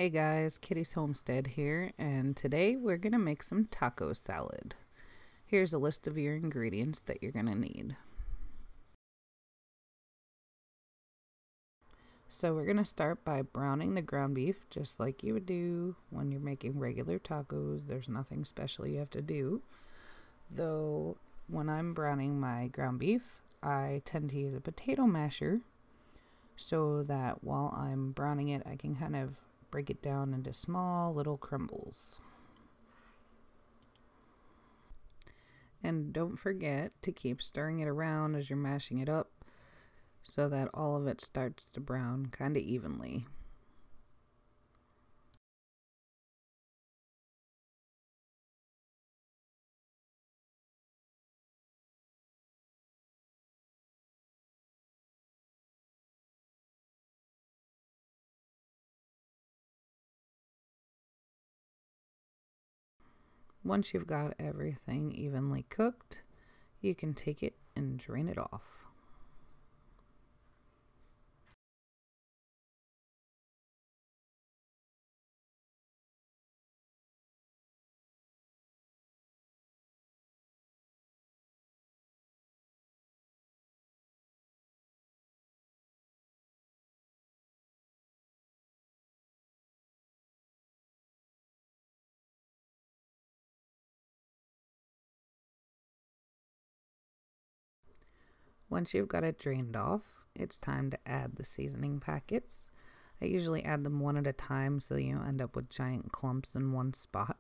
Hey guys, Kitty's Homestead here, and today we're going to make some taco salad. Here's a list of your ingredients that you're going to need. So we're going to start by browning the ground beef just like you would do when you're making regular tacos. There's nothing special you have to do. Though when I'm browning my ground beef, I tend to use a potato masher so that while I'm browning it, I can kind of break it down into small little crumbles. And don't forget to keep stirring it around as you're mashing it up so that all of it starts to brown kind of evenly. Once you've got everything evenly cooked, you can take it and drain it off. Once you've got it drained off, it's time to add the seasoning packets. I usually add them one at a time so you don't end up with giant clumps in one spot.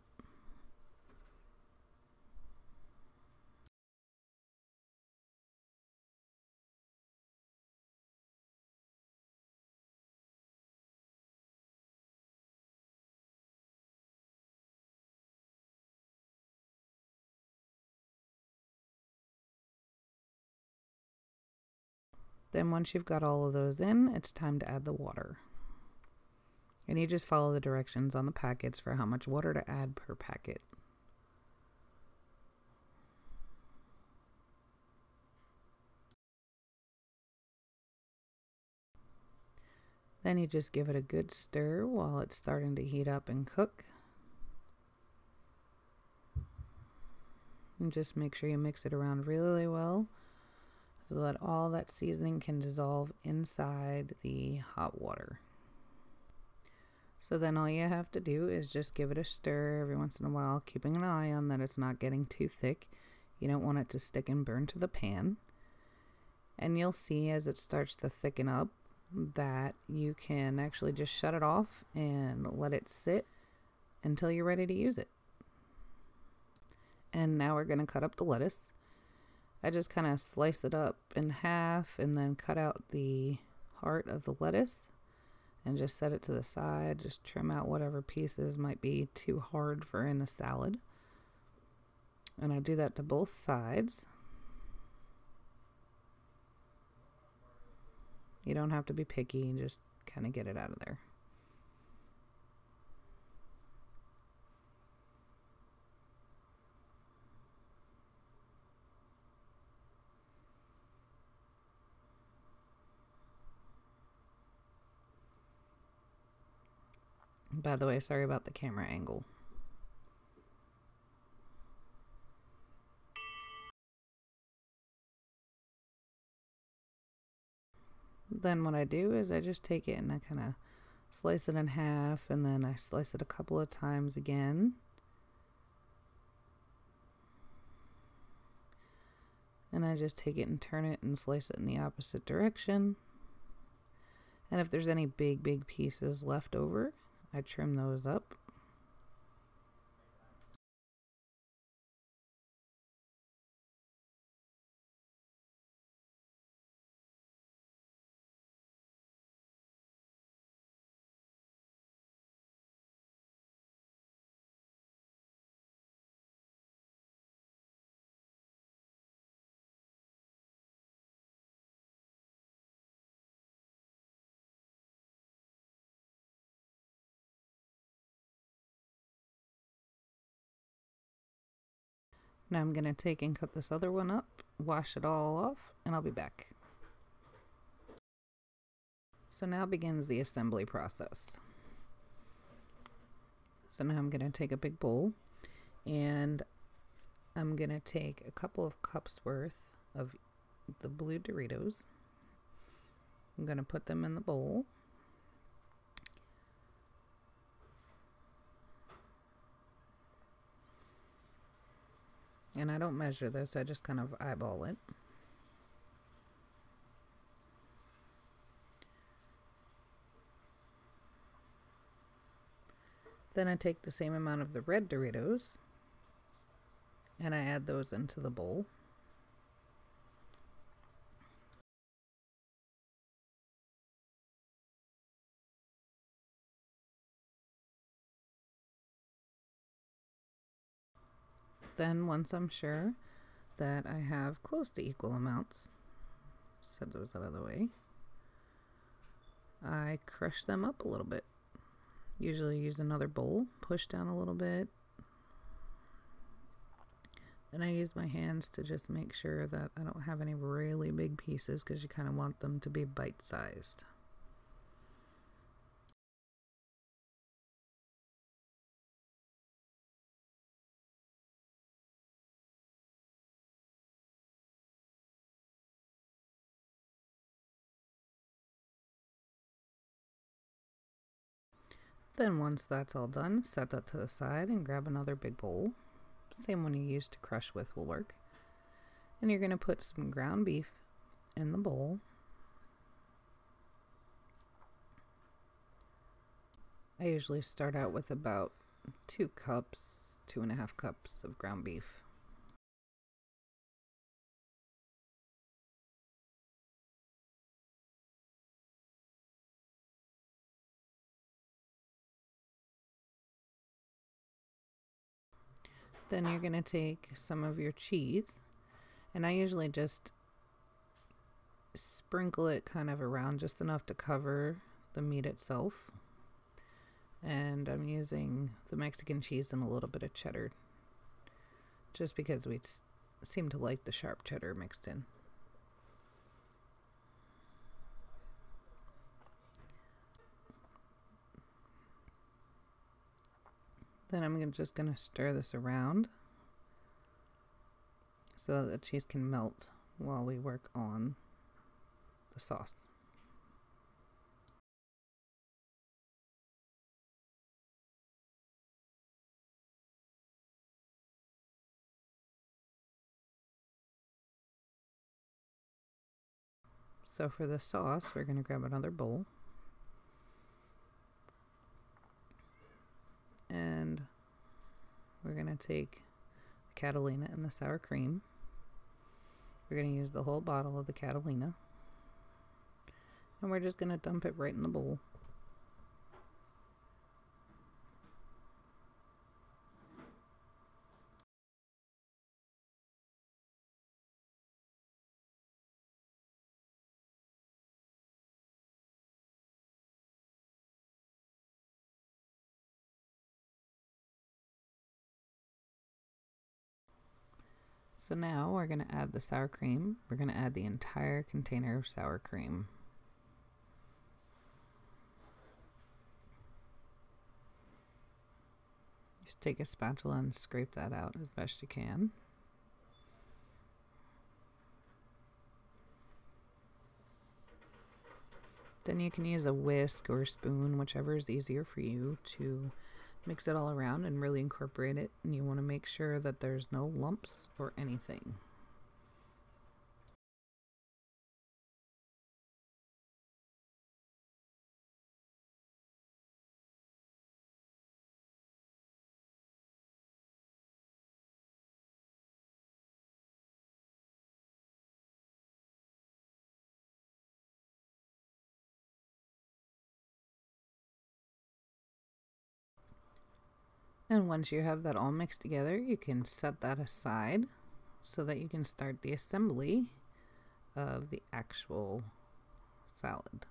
Then once you've got all of those in, it's time to add the water. And you just follow the directions on the packets for how much water to add per packet. Then you just give it a good stir while it's starting to heat up and cook. And just make sure you mix it around really well so that all that seasoning can dissolve inside the hot water. So then all you have to do is just give it a stir every once in a while, keeping an eye on that it's not getting too thick. You don't want it to stick and burn to the pan. And you'll see as it starts to thicken up that you can actually just shut it off and let it sit until you're ready to use it. And now we're going to cut up the lettuce. I just kind of slice it up in half and then cut out the heart of the lettuce and just set it to the side. Just trim out whatever pieces might be too hard for in a salad. And I do that to both sides. You don't have to be picky, just kind of get it out of there. By the way, sorry about the camera angle. Then what I do is I just take it and I kind of slice it in half, and then I slice it a couple of times again. And I just take it and turn it and slice it in the opposite direction. And if there's any big pieces left over, I trim those up. Now I'm going to take and cut this other one up, wash it all off, and I'll be back. So now begins the assembly process. So now I'm going to take a big bowl and I'm going to take a couple of cups worth of the blue Doritos. I'm going to put them in the bowl. And I don't measure this, I just kind of eyeball it. Then I take the same amount of the red Doritos and I add those into the bowl. Then once I'm sure that I have close to equal amounts, set those out of the way, I crush them up a little bit. Usually use another bowl, push down a little bit. Then I use my hands to just make sure that I don't have any really big pieces because you kind of want them to be bite-sized. Then once that's all done, set that to the side and grab another big bowl. Same one you used to crush with will work. And you're going to put some ground beef in the bowl. I usually start out with about 2 cups, 2.5 cups of ground beef. Then you're going to take some of your cheese, and I usually just sprinkle it kind of around just enough to cover the meat itself. And I'm using the Mexican cheese and a little bit of cheddar, just because we seem to like the sharp cheddar mixed in. Then I'm just going to stir this around so that the cheese can melt while we work on the sauce. So for the sauce, we're going to grab another bowl. And we're going to take the Catalina and the sour cream. We're going to use the whole bottle of the Catalina. And we're just going to dump it right in the bowl. So now we're going to add the sour cream. We're going to add the entire container of sour cream. Just take a spatula and scrape that out as best you can. Then you can use a whisk or a spoon, whichever is easier for you, to mix it all around and really incorporate it. And you want to make sure that there's no lumps or anything. And once you have that all mixed together, you can set that aside so that you can start the assembly of the actual salad.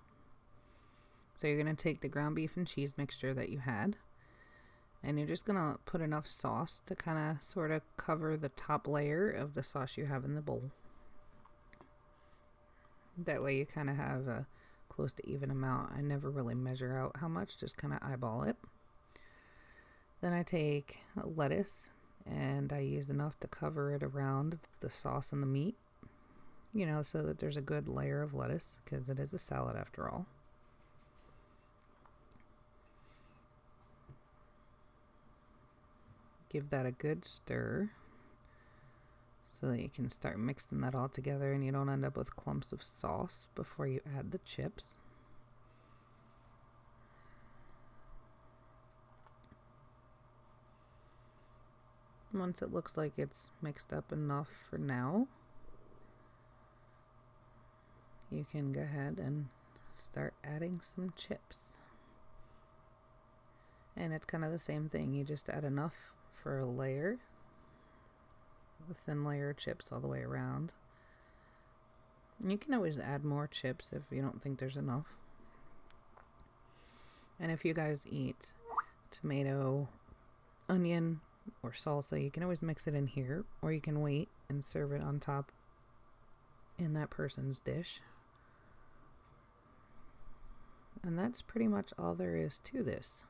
So you're going to take the ground beef and cheese mixture that you had, and you're just going to put enough sauce to kind of sort of cover the top layer of the sauce you have in the bowl. That way you kind of have a close to even amount. I never really measure out how much, just kind of eyeball it. Then I take lettuce and I use enough to cover it around the sauce and the meat, you know, so that there's a good layer of lettuce, because it is a salad after all. Give that a good stir so that you can start mixing that all together and you don't end up with clumps of sauce before you add the chips. Once it looks like it's mixed up enough for now, you can go ahead and start adding some chips. And it's kind of the same thing. You just add enough for a layer, a thin layer of chips all the way around. And you can always add more chips if you don't think there's enough. And if you guys eat tomato, onion, or salsa, you can always mix it in here, or you can wait and serve it on top in that person's dish. And that's pretty much all there is to this.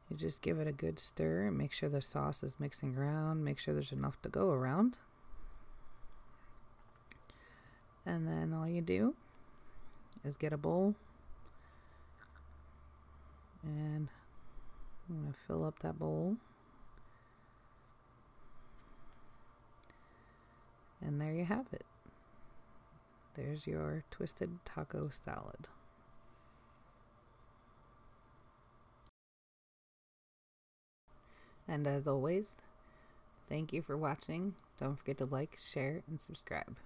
You just give it a good stir and make sure the sauce is mixing around, make sure there's enough to go around. And then all you do is get a bowl, and I'm going to fill up that bowl. And there you have it. There's your twisted taco salad. And as always, thank you for watching. Don't forget to like, share, and subscribe.